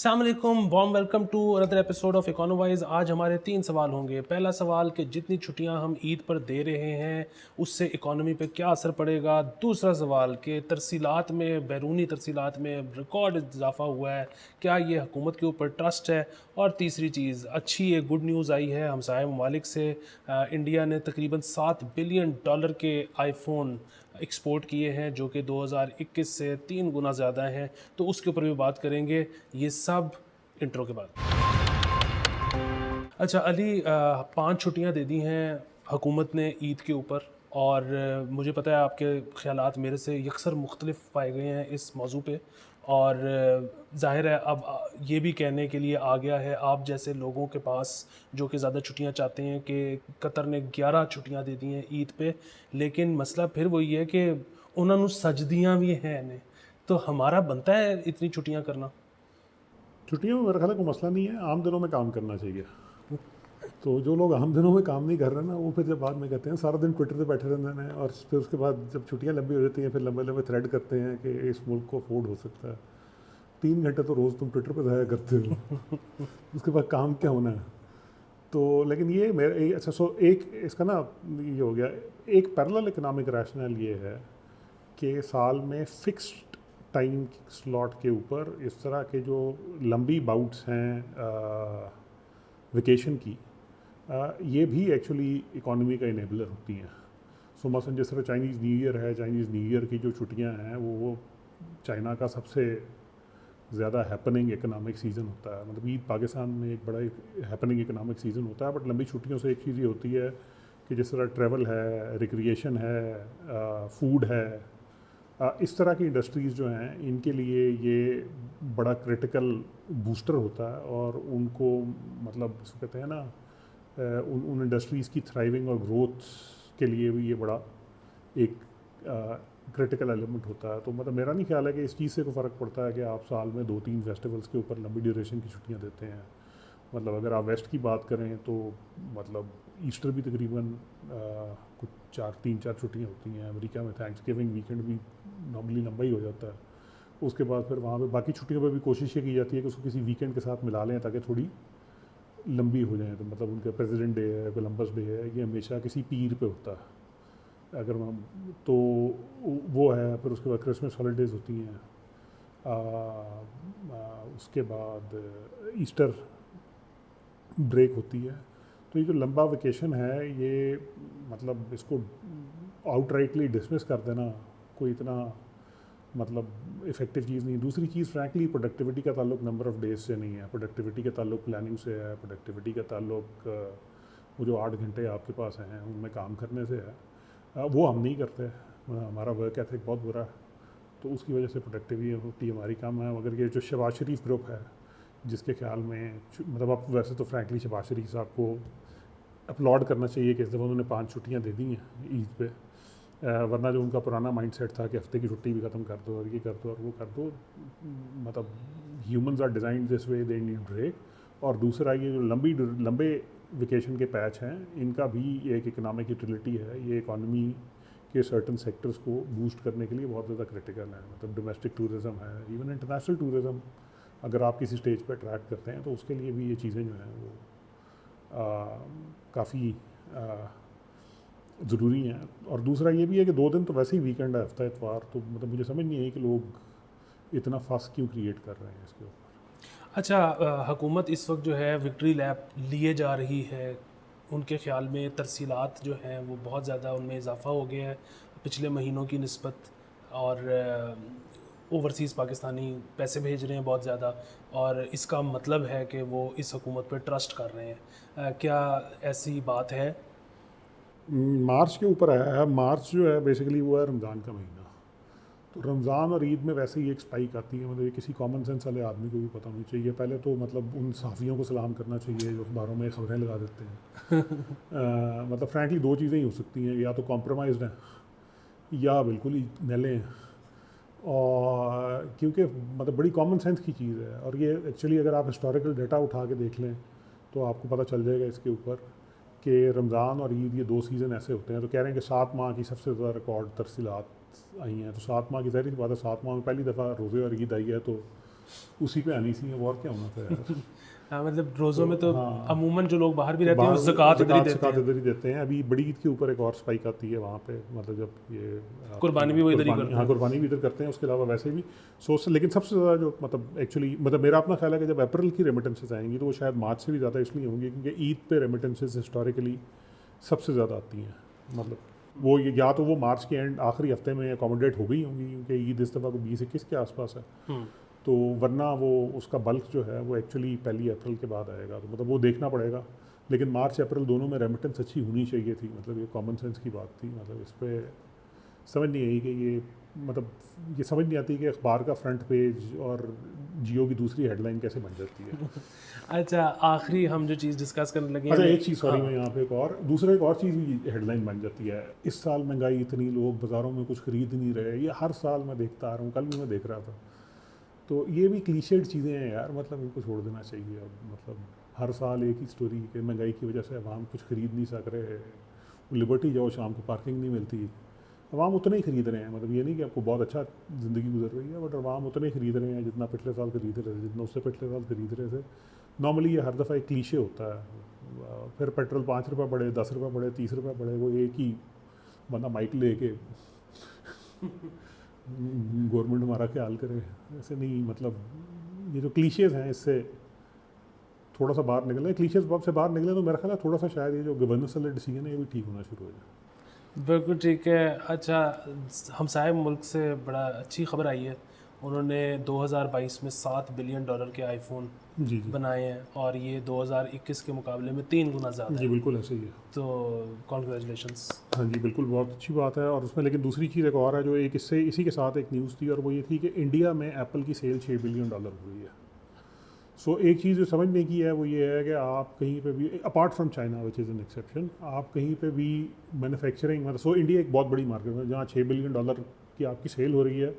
अस्सलाम वालेकुम, warm welcome to another episode of Econowise. आज हमारे 3 सवाल होंगे। पहला सवाल कि जितनी छुट्टियां हम ईद पर दे रहे हैं उससे इकोनॉमी पे क्या असर पड़ेगा। दूसरा सवाल कि तरसीलात में, बैरूनी तरसीलात में रिकॉर्ड इजाफा हुआ है, क्या ये हुकूमत के ऊपर ट्रस्ट है। और तीसरी चीज़, अच्छी एक गुड न्यूज़ आई है हमसाया ममालिक से। इंडिया ने तकरीबन $7 बिलियन के आईफोन एक्सपोर्ट किए हैं, जो कि 2021 से 3 गुना ज़्यादा हैं। तो उसके ऊपर भी बात करेंगे, ये सब इंट्रो के बाद। अच्छा अली, 5 छुट्टियां दे दी हैं हुकूमत ने ईद के ऊपर, और मुझे पता है आपके ख़यालात मेरे से यकसर मुख्तलिफ पाए गए हैं इस मौजू पे। और ज़ाहिर है अब ये भी कहने के लिए आ गया है आप जैसे लोगों के पास जो कि ज़्यादा छुट्टियां चाहते हैं कि कतर ने 11 छुट्टियां दे दी हैं ईद पे। लेकिन मसला फिर वही है कि उन्होंने सजदियाँ भी हैं ने, तो हमारा बनता है इतनी छुट्टियां करना। छुट्टियों में मेरा ख्याल है कोई मसला नहीं है, आम दिनों में काम करना चाहिए। तो जो लोग आम दिनों में काम नहीं कर रहे ना, वो फिर जब बाद में कहते हैं सारा दिन ट्विटर पे बैठे रहते हैं, और फिर उसके बाद जब छुट्टियां लंबी हो जाती हैं फिर लंबे लंबे थ्रेड करते हैं कि इस मुल्क को अफोर्ड हो सकता है। 3 घंटे तो रोज़ तुम ट्विटर पर ज़ाया करते हो, उसके बाद काम क्या होना है। तो लेकिन ये मेरा अच्छा, सो एक इसका ना ये हो गया, एक पैरेलल इकोनॉमिक रैशनल ये है कि साल में फिक्स्ड टाइम स्लॉट के ऊपर इस तरह के जो लंबी बाउट्स हैं वेकेशन की, ये भी एक्चुअली इकोनॉमी का इनेबलर होती हैं। सो मसलन जिस तरह चाइनीज़ न्यू ईयर है, चाइनीज़ न्यू ईयर की जो छुट्टियां हैं वो चाइना का सबसे ज़्यादा हैपनिंग इकोनॉमिक सीज़न होता है। मतलब ईद पाकिस्तान में एक बड़ा हैपनिंग इकोनॉमिक सीज़न होता है, बट लंबी छुट्टियों से एक चीज़ ये होती है कि जिस तरह ट्रैवल है, रिक्रिएशन है, फूड है, इस तरह की इंडस्ट्रीज़ जो हैं इनके लिए ये बड़ा क्रिटिकल बूस्टर होता है, और उनको मतलब इसको कहते हैं ना, उन इंडस्ट्रीज़ की थ्राइविंग और ग्रोथ के लिए भी ये बड़ा एक क्रिटिकल एलिमेंट होता है। तो मतलब मेरा नहीं ख्याल है कि इस चीज़ से कोई फ़र्क पड़ता है कि आप साल में 2-3 फेस्टिवल्स के ऊपर लंबी ड्यूरेशन की छुट्टियां देते हैं। मतलब अगर आप वेस्ट की बात करें तो मतलब ईस्टर भी तकरीबन कुछ 3-4 छुट्टियां होती हैं। अमेरिका में थैंक्स गिविंग वीकेंड भी नॉर्मली लंबा ही हो जाता है। उसके बाद फिर वहाँ पे बाकी छुट्टियों पे भी कोशिश ये की जाती है कि उसको किसी वीकेंड के साथ मिला लें ताकि थोड़ी लंबी हो जाए। तो मतलब उनका प्रेसिडेंट डे है, कोलंबस डे है, ये हमेशा किसी पीर पे होता है अगर हम तो वो है। फिर उसके बाद क्रिसमस हॉलीडेज़ होती हैं, उसके बाद ईस्टर ब्रेक होती है। तो ये जो लंबा वेकेशन है ये मतलब इसको आउटराइटली डिसमिस कर देना कोई इतना मतलब इफ़ेक्टिव चीज़ नहीं। दूसरी चीज़ फ्रैंकली प्रोडक्टिविटी का ताल्लुक नंबर ऑफ़ डेज से नहीं है, प्रोडक्टिविटी का ताल्लुक प्लानिंग से है, प्रोडक्टिविटी का ताल्लुक वो जो 8 घंटे आपके पास हैं उनमें काम करने से है। वो हम नहीं करते, हमारा वर्क एथिक बहुत बुरा है, तो उसकी वजह से प्रोडक्टिविटी हमारी कम है। मगर ये जो शहबाज शरीफ ग्रुप है जिसके ख्याल में मतलब अब वैसे तो फ्रैंकली शहबाज शरीफ साहब को अपलॉड करना चाहिए कि इस दफ़ा उन्होंने 5 छुट्टियां दे दी हैं ईद पे, वरना जो उनका पुराना माइंडसेट था कि हफ्ते की छुट्टी भी ख़त्म कर दो और ये कर दो और वो कर दो। मतलब humans are design this way, they need break. और दूसरा ये जो लंबे वेकेशन के पैच हैं इनका भी एक इकनॉमिक यूटिलिटी है, ये इकॉनमी के सर्टन सेक्टर्स को बूस्ट करने के लिए बहुत ज़्यादा क्रिटिकल है। मतलब डोमेस्टिक टूरिज़म है, इवन इंटरनेशनल टूरिज़म अगर आप किसी स्टेज पर अट्रैक्ट करते हैं तो उसके लिए भी ये चीज़ें जो हैं वो काफ़ी ज़रूरी हैं। और दूसरा ये भी है कि 2 दिन तो वैसे ही वीकेंड है, हफ्ता इतवार, तो मतलब मुझे समझ नहीं आई कि लोग इतना फस क्यों क्रिएट कर रहे हैं इसके ऊपर। अच्छा, हुकूमत इस वक्त जो है विक्ट्री लैप लिए जा रही है। उनके ख़्याल में तरसीलात जो हैं वो बहुत ज़्यादा उनमें इजाफ़ा हो गया है पिछले महीनों की निस्बत। और ओवरसीज़ पाकिस्तानी पैसे भेज रहे हैं बहुत ज़्यादा, और इसका मतलब है कि वो इस हुकूमत पे ट्रस्ट कर रहे हैं। क्या ऐसी बात है? मार्च के ऊपर है, मार्च जो है बेसिकली वो है रमज़ान का महीना। तो रमज़ान और ईद में वैसे ही एक स्पाइक आती है। मतलब ये किसी कॉमन सेंस वाले आदमी को भी पता होनी चाहिए। पहले तो मतलब उन सहाफ़ियों को सलाम करना चाहिए जो अखबारों में खबरें लगा देते हैं। मतलब फ्रैंकली 2 चीज़ें ही हो सकती हैं, या तो कॉम्प्रोमाइज़्ड हैं या बिल्कुल ही मैले हैं। और क्योंकि मतलब बड़ी कॉमन सेंस की चीज़ है, और ये एक्चुअली अगर आप हिस्टोरिकल डाटा उठा के देख लें तो आपको पता चल जाएगा इसके ऊपर कि रमज़ान और ईद ये 2 सीज़न ऐसे होते हैं। तो कह रहे हैं कि 7 माह की सबसे ज़्यादा रिकॉर्ड तरसीलात आई हैं। तो 7 माह की ज़ाहिर सी बात है, 7 माह में पहली दफ़ा रोज़े और ईद आई है, तो उसी पे आनी सी, और क्या होना था यार। हाँ, मतलब रोज़ों में तो हाँ, अमूमन जो लोग बाहर भी रहते हैं वो बाहर ज़कात इधर ही देते ज़कात हैं। इधर ही देते हैं। अभी बड़ी ईद के ऊपर एक और स्पाइक आती है वहाँ पे, मतलब जब ये कुर्बानी भी वो इधर ही कुर्बानी, करते हाँ हैं। कुर्बानी भी इधर करते हैं, उसके अलावा वैसे भी सोर्स। लेकिन सबसे ज़्यादा जो मतलब एक्चुअली मतलब मेरा अपना ख्याल है कि जब अप्रैल की रेमिटेंसेज आएंगी तो वो शायद मार्च से भी ज़्यादा इसलिए होंगी क्योंकि ईद पे रेमिटेंसेज हिस्टोरिकली सबसे ज़्यादा आती हैं। मतलब वो या तो वो मार्च के एंड आखिरी हफ्ते में अकोमोडेट हो गई होंगी क्योंकि ईद इस दफ़ा को 20-21 के आसपास है, हम्म। तो वरना वो उसका बल्क जो है वो एक्चुअली 1 अप्रैल के बाद आएगा, तो मतलब वो देखना पड़ेगा। लेकिन मार्च अप्रैल दोनों में रेमिटेंस अच्छी होनी चाहिए थी, मतलब ये कॉमन सेंस की बात थी। मतलब इस पर समझ नहीं आई कि ये मतलब ये समझ नहीं आती कि अखबार का फ्रंट पेज और जियो की दूसरी हेडलाइन कैसे बन जाती है। अच्छा, आखिरी हम जो चीज़ डिस्कस करने लगे हैं अच्छा एक चीज़, सॉरी, मैं हाँ। यहाँ पे एक और चीज़ भी हेडलाइन बन जाती है। इस साल महंगाई इतनी, लोग बाज़ारों में कुछ खरीद नहीं रहे, ये हर साल मैं देखता आ रहा हूँ, कल भी मैं देख रहा था। तो ये भी क्लीशेड चीज़ें हैं यार, मतलब इनको छोड़ देना चाहिए अब। मतलब हर साल एक ही स्टोरी कि महंगाई की वजह से अवाम कुछ खरीद नहीं सक रहे, लिबर्टी जाओ शाम को पार्किंग नहीं मिलती। अवाम उतना ही खरीद रहे हैं, मतलब ये नहीं कि आपको बहुत अच्छा ज़िंदगी गुजर रही है, बट अवाम उतने ही खरीद रहे हैं जितना पिछले साल खरीद रहे थे, जितना उससे पिछले साल खरीद रहे थे। नॉर्मली ये हर दफ़ा एक क्लीशे होता है। फिर पेट्रोल 5 रुपये बढ़े, 10 रुपये बढ़े, 30 रुपये बढ़े, वो एक ही बंदा माइक लेके गवर्नमेंट हमारा ख्याल करे, ऐसे नहीं। मतलब ये जो क्लीशेज़ हैं इससे थोड़ा सा बाहर निकले, क्लीशेज़ से बाहर निकले तो मेरा ख्याल है थोड़ा सा शायद ये जो गवर्नेंस वाले डिसीजन है ये भी ठीक होना शुरू हो जाए। बिल्कुल ठीक है। अच्छा, हमसाये मुल्क से बड़ा अच्छी खबर आई है, उन्होंने 2022 में $7 बिलियन के आईफोन जी जी बनाए हैं और ये 2021 के मुकाबले में 3 गुना ज़्यादा जी, है। बिल्कुल ऐसे ही है। तो कॉन्ग्रेचुलेशंस। हाँ जी, बिल्कुल बहुत अच्छी बात है। और उसमें लेकिन दूसरी चीज़ एक और है जो एक इससे इसी के साथ एक न्यूज़ थी, और वो ये थी कि इंडिया में एप्पल की सेल $6 बिलियन हुई है। सो एक चीज़ जो समझने की है वो ये है कि आप कहीं पे भी, apart from China which is an exception, आप कहीं पे भी मैन्युफैक्चरिंग, मतलब सो इंडिया एक बहुत बड़ी मार्केट है जहाँ $6 बिलियन की आपकी सेल हो रही है,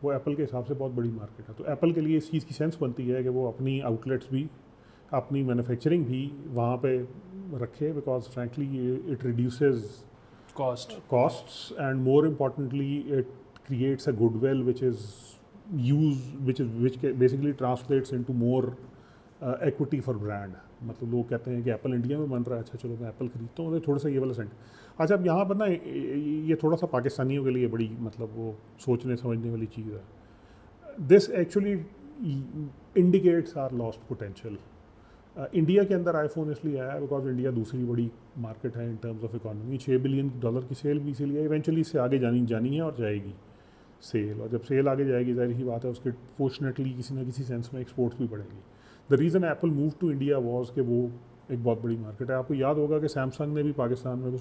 वो एप्पल के हिसाब से बहुत बड़ी मार्केट है। तो एप्पल के लिए इस चीज़ की सेंस बनती है कि वो अपनी आउटलेट्स भी, अपनी मैन्युफैक्चरिंग भी वहाँ पे रखे, because frankly it reduces costs, and more importantly it creates a goodwill which basically translates into more equity for brand। मतलब लोग कहते हैं कि एप्पल इंडिया में बन रहा है, अच्छा चलो मैं एप्पल खरीदता हूँ, तो थोड़ा सा ये वाला सेंट। अच्छा, अब यहाँ पर ना ये थोड़ा सा पाकिस्तानियों के लिए बड़ी मतलब वो सोचने समझने वाली चीज़ है। This actually indicates are lost potential. India के अंदर आईफोन इसलिए आया बिकॉज इंडिया दूसरी बड़ी मार्केट है in terms of economy. $6 billion की सेल भी इसीलिए, इवेंचुअली इससे आगे जानी है और जाएगी सेल, और जब सेल आगे जाएगी जाहिर सी बात है उसके फोर्चुनेटली किसी ना किसी सेंस में एक्सपोर्ट्स भी बढ़ेंगी। The reason Apple move to India was कि वो एक बहुत बड़ी मार्केट है। आपको याद होगा कि सैमसंग ने भी पाकिस्तान में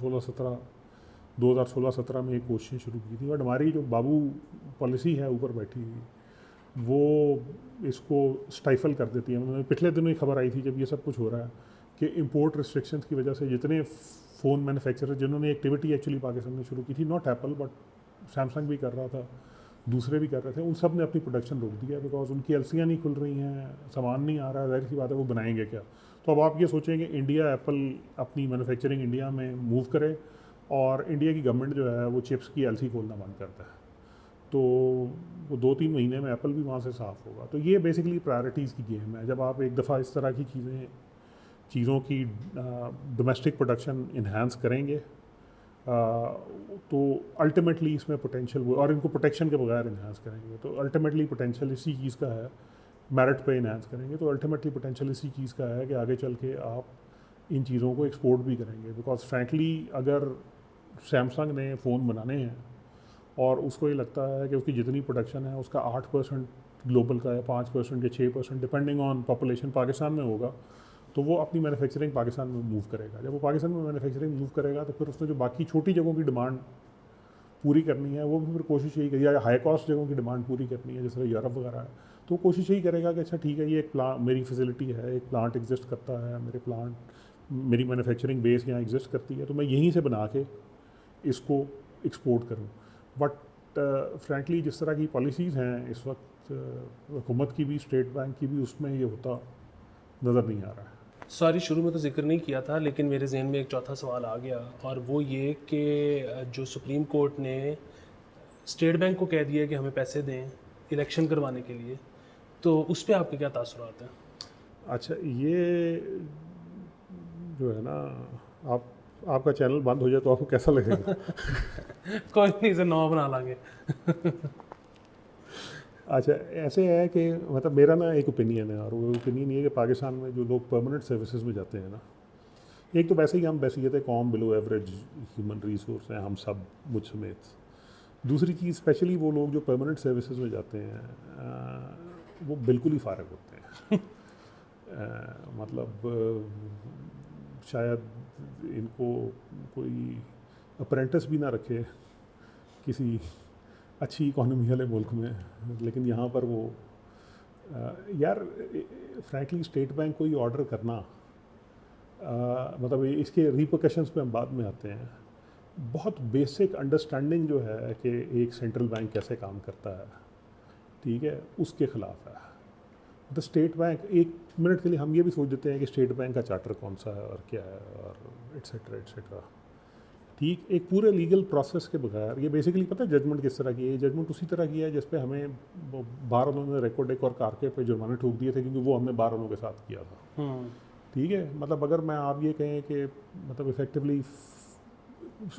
2016-17 में एक कोशिश शुरू की थी, बट हमारी जो बाबू पॉलिसी है ऊपर बैठी हुई वो इसको स्टाइफल कर देती है। मतलब पिछले दिनों ही खबर आई थी जब ये सब कुछ हो रहा है कि इंपोर्ट रिस्ट्रिक्शंस की वजह से जितने फ़ोन मैन्युफैक्चरर जिन्होंने एक्टिविटी एक्चुअली पाकिस्तान में शुरू की थी, नॉट एप्पल बट सैमसंग भी कर रहा था, दूसरे भी कर रहे थे, उन सब ने अपनी प्रोडक्शन रोक दिया बिकॉज उनकी एलसियाँ नहीं खुल रही हैं, सामान नहीं आ रहा है, जाहिर सी बात है वो बनाएंगे क्या। तो अब आप ये सोचें कि इंडिया एप्पल अपनी मैन्युफैक्चरिंग इंडिया में मूव करे और इंडिया की गवर्नमेंट जो है वो चिप्स की एलसी खोलना बंद करता है, तो वो 2-3 महीने में एप्पल भी वहाँ से साफ़ होगा। तो ये बेसिकली प्रायोरिटीज़ की गेम है। जब आप एक दफ़ा इस तरह की चीज़ों की डोमेस्टिक प्रोडक्शन इन्हांस करेंगे तो अल्टीमेटली इसमें पोटेंशियल, और इनको प्रोटेक्शन के बगैर इन्हांस करेंगे तो अल्टीमेटली पोटेंशियल इसी चीज़ का है, मेरिट पे इन्हांस करेंगे तो अल्टीमेटली पोटेंशियल इसी चीज़ का है कि आगे चल के आप इन चीज़ों को एक्सपोर्ट भी करेंगे। बिकॉज फ्रैंकली अगर सैमसंग ने फ़ोन बनाने हैं और उसको ये लगता है कि उसकी जितनी प्रोडक्शन है उसका 8% ग्लोबल का है, 5% या 6% डिपेंडिंग ऑन पॉपुलेशन पाकिस्तान में होगा, तो वो अपनी मैन्युफैक्चरिंग पाकिस्तान में मूव करेगा। जब वो पाकिस्तान में मैन्युफैक्चरिंग मूव करेगा तो फिर उसने जो बाकी छोटी जगहों की डिमांड पूरी करनी है वो भी फिर कोशिश यही करेगा, या हाई कॉस्ट जगहों की डिमांड पूरी करनी है जैसे यूरोप वगैरह है, तो कोशिश यही करेगा कि अच्छा ठीक है ये एक प्लांट, मेरी फैसिलिटी है, एक प्लांट एग्जिस्ट करता है, मेरी मैन्युफैक्चरिंग बेस यहाँ एग्जिस्ट करती है, तो मैं यहीं से बना के इसको एक्सपोर्ट करूँ। बट फ्रैंकली जिस तरह की पॉलिसीज़ हैं इस वक्त हुकूमत की भी, स्टेट बैंक की भी, उसमें ये होता नज़र नहीं आ रहा है। सॉरी, शुरू में तो जिक्र नहीं किया था लेकिन मेरे जहन में एक चौथा सवाल आ गया, और वो ये कि जो सुप्रीम कोर्ट ने स्टेट बैंक को कह दिया कि हमें पैसे दें इलेक्शन करवाने के लिए, तो उस पर आपके क्या तासुरात हैं? अच्छा, ये जो है ना, आपका चैनल बंद हो जाए तो आपको कैसा लगेगा? कोई नहीं, इसे नवा बना लांगे। अच्छा, ऐसे है कि मतलब मेरा ना एक ओपिनियन है, और वो ओपिनियन ये है कि पाकिस्तान में जो लोग परमानेंट सर्विसेज में जाते हैं ना, एक तो वैसे ही हम बैसियत कॉम बिलो एवरेज ह्यूमन रिसोर्स हैं हम सब, मुझ समेत। दूसरी चीज़, स्पेशली वो लोग जो परमानेंट सर्विसेज में जाते हैं वो बिल्कुल ही फारग होते हैं। मतलब शायद इनको कोई अप्रेंटिस भी ना रखे किसी अच्छी इकॉनमी वाले मुल्क में, लेकिन यहाँ पर वो यार फ्रैंकली स्टेट बैंक को ही ऑर्डर करना, मतलब इसके रिपोकशंस पे हम बाद में आते हैं। बहुत बेसिक अंडरस्टैंडिंग जो है कि एक सेंट्रल बैंक कैसे काम करता है, ठीक है, उसके ख़िलाफ़ है। द स्टेट बैंक, एक मिनट के लिए हम ये भी सोच देते हैं कि स्टेट बैंक का चार्टर कौन सा है और क्या है और एट्सेट्रा एट्सेट्रा, ठीक। एक पूरे लीगल प्रोसेस के बगैर ये बेसिकली पता है जजमेंट किस तरह की है? जजमेंट उसी तरह की है जिस पे हमें बार उन्होंने रिकॉर्ड एक और कारके पे जुर्माने ठोक दिए थे, क्योंकि वो हमने बार उन्हों के साथ किया था, ठीक है। मतलब अगर मैं आप ये कहें कि मतलब इफेक्टिवली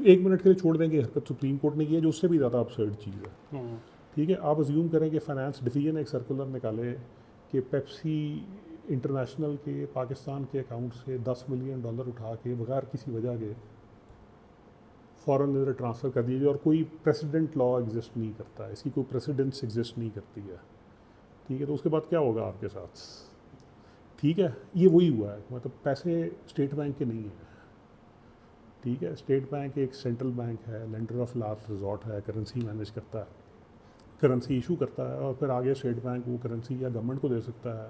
एक मिनट के लिए छोड़ देंगे हरकत सुप्रीम कोर्ट ने की है, जो उससे भी ज़्यादा अपसर्ड चीज़ है, ठीक है। आप अज्यूम करें कि फाइनेंस डिवीजन एक सर्कुलर निकाले कि पेप्सी इंटरनेशनल के पाकिस्तान के अकाउंट से $10 मिलियन उठा के बगैर किसी वजह के फ़ॉरेन इधर ट्रांसफ़र कर दीजिए, और कोई प्रेसिडेंट लॉ एग्जिस्ट नहीं करता है, इसकी कोई प्रेसिडेंस एग्जिस्ट नहीं करती है, ठीक है। तो उसके बाद क्या होगा आपके साथ? ठीक है, ये वही हुआ है। मतलब पैसे स्टेट बैंक के नहीं हैं, ठीक है। स्टेट बैंक एक सेंट्रल बैंक है, लेंडर ऑफ लास्ट रिजॉर्ट है, करेंसी मैनेज करता है, करेंसी इशू करता है, और फिर आगे स्टेट बैंक वो करेंसी या गवर्नमेंट को दे सकता है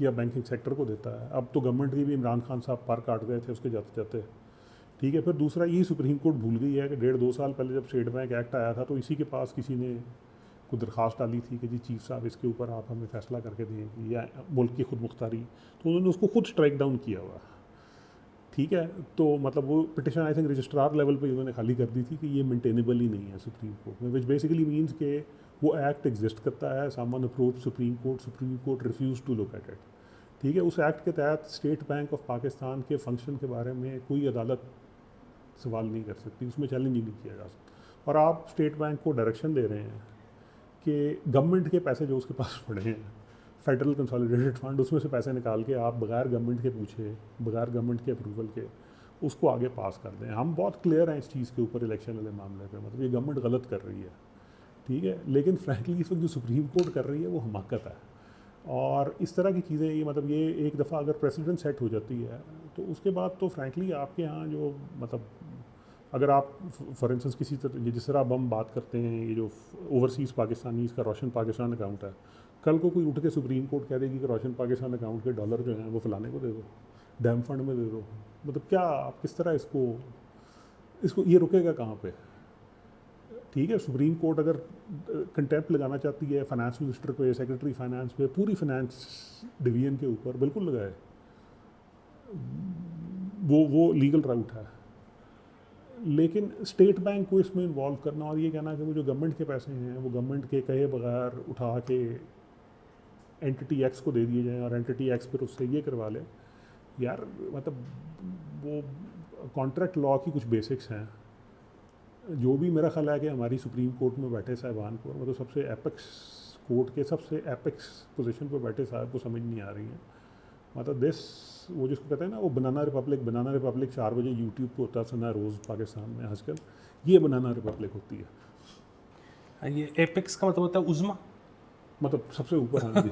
या बैंकिंग सेक्टर को देता है। अब तो गवर्नमेंट की भी इमरान खान साहब पार काट गए थे उसके जाते जाते, ठीक है। फिर दूसरा, यही सुप्रीम कोर्ट भूल गई है कि 1.5-2 साल पहले जब स्टेट बैंक एक्ट आया था तो इसी के पास किसी ने को दरख्वास्त डाली थी कि जी चीफ साहब इसके ऊपर आप हमें फ़ैसला करके दें या मुल्क की खुद मुख्तारी, तो उन्होंने उसको खुद स्ट्राइक डाउन किया हुआ, ठीक है। तो मतलब वो petition I think registrar level पे उन्होंने खाली कर दी थी कि ये मेंटेनेबल ही नहीं है सुप्रीम कोर्ट में, विच बेसिकली मीन्स के वो एक्ट एग्जिस्ट करता है, someone approach Supreme Court refuse to look at it, ठीक है। उस एक्ट के तहत स्टेट बैंक ऑफ पाकिस्तान के फंक्शन के बारे में कोई अदालत सवाल नहीं कर सकती, उसमें चैलेंज ही नहीं किया जा सकता। और आप स्टेट बैंक को डायरेक्शन दे रहे हैं कि गवर्नमेंट के पैसे जो उसके पास पड़े हैं, फेडरल कंसोलिडेटेड फंड, उसमें से पैसे निकाल के आप बगैर गवर्नमेंट के पूछे, बगैर गवर्नमेंट के अप्रूवल के उसको आगे पास कर दें। हम बहुत क्लियर हैं इस चीज़ के ऊपर इलेक्शन वाले मामले पे, मतलब ये गवर्नमेंट गलत कर रही है, ठीक है। लेकिन फ्रैंकली इस वक्त जो सुप्रीम कोर्ट कर रही है वो हमाकत है, और इस तरह की चीज़ें, ये मतलब ये एक दफ़ा अगर प्रेसिडेंट सेट हो जाती है तो उसके बाद तो फ्रैंकली आपके यहाँ जो मतलब अगर आप फॉर इंस्टेंस किसी तरह, जिस तरह अब हम बात करते हैं ये जो ओवरसीज़ पाकिस्तानीज़ का रोशन पाकिस्तान अकाउंट है, कल को कोई उठ के सुप्रीम कोर्ट कह देगी कि रोशन पाकिस्तान अकाउंट के डॉलर जो हैं वो फलाने को दे दो, डैम फंड में दे दो, मतलब क्या आप किस तरह इसको ये रुकेगा कहाँ पे? ठीक है, सुप्रीम कोर्ट अगर कंटेम्प्ट लगाना चाहती है फाइनेंस मिनिस्टर पे, सेक्रेटरी फाइनेंस पे, पूरी फाइनेंस डिवीजन के ऊपर, बिल्कुल लगाए, वो लीगल राउट है। लेकिन स्टेट बैंक को इसमें इन्वॉल्व करना और ये कहना कि वो जो गवर्नमेंट के पैसे हैं वो गवर्नमेंट के कहे बगैर उठा के एंटिटी एक्स को दे दिए जाएं और एंटिटी एक्स फिर उससे ये करवा ले, यार मतलब वो कॉन्ट्रैक्ट लॉ की कुछ बेसिक्स हैं जो भी मेरा ख्याल है कि हमारी सुप्रीम कोर्ट में बैठे साहिबान को, मतलब सबसे एपेक्स कोर्ट के सबसे एपेक्स पोजीशन पर बैठे साहब को समझ नहीं आ रही है। मतलब दिस, वो जिसको कहते हैं ना वो बनाना रिपब्लिक 4 बजे यूट्यूब पे होता सुना है रोज़ पाकिस्तान में आजकल, ये बनाना रिपब्लिक होती है। ये एपेक्स का मतलब होता है उज़्मा, मतलब सबसे ऊपर। हाँ जी।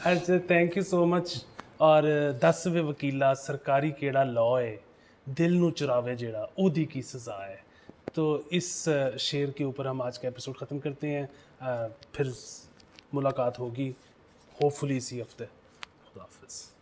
अच्छा, थैंक यू सो मच। और 10वें वकीला सरकारी केड़ा लॉ है, दिल नू चुरावे जेड़ा ओदी की सज़ा है। तो इस शेर के ऊपर हम आज का एपिसोड ख़त्म करते हैं। फिर मुलाकात होगी होपफुली इसी हफ्ते। खुदा हाफिज़।